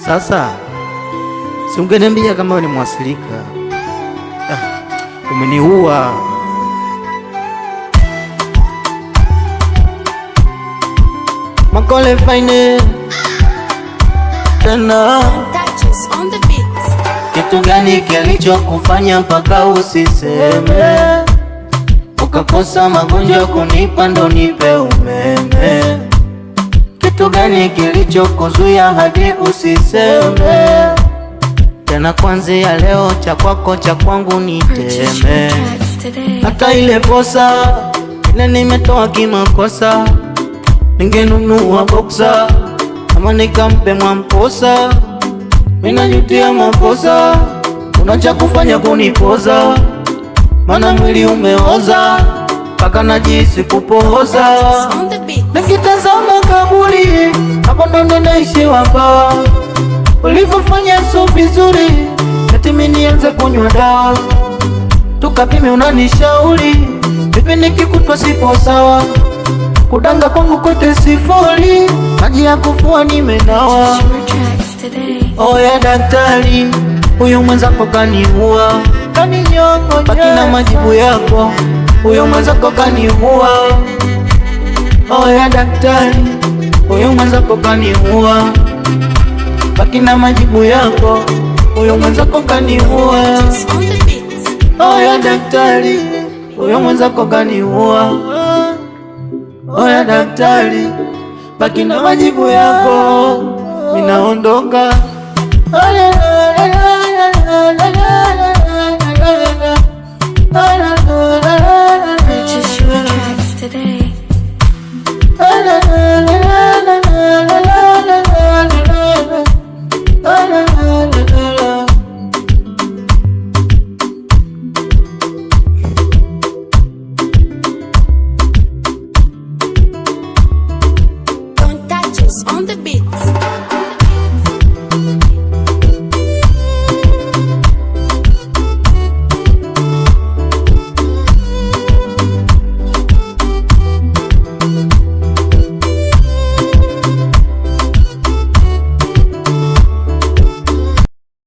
Sasa si ungeniambia kama wewe ni mwasilika. Umeniua. Makole fine tena. Kitu gani kilichokufanya mpaka usiseme? Ukakosa magonjwa kunipa ndo nipe umeme. Kitu gani kilichokuzuia hadi usiseme? Tena kwanzia leo cha kwako cha kwangu niteme. Hata ile posa ile nimetoa kimakosa, ningenunua boxer ama nikampe Mwamposa. Minajutia makosa, unacha kufanya kunipoza, mana mwili umeoza paka najisi kupoza. Nikitazama kaburi hapo ndo naishi wapa. Ulivyofanya so vizuri eti mimi nianze kunywa dawa. Tukapime unanishauri vipi nikikutwa sipo sawa. Kudanga kwangu kote sifuri, maji ya kufua nimenawa. Oya daktari, huyu mwenzako kaniua, kaninyongo baki na majibu yako. Huyu mwenzako kaniua. Oya daktari, huyu mwenzako kaniua, baki na majibu yako. Huyu mwenzako kaniua. Oya daktari, huyu mwenzako kaniua. Oya daktari, baki na majibu yako. Minaondoka. Purchase your tracks today.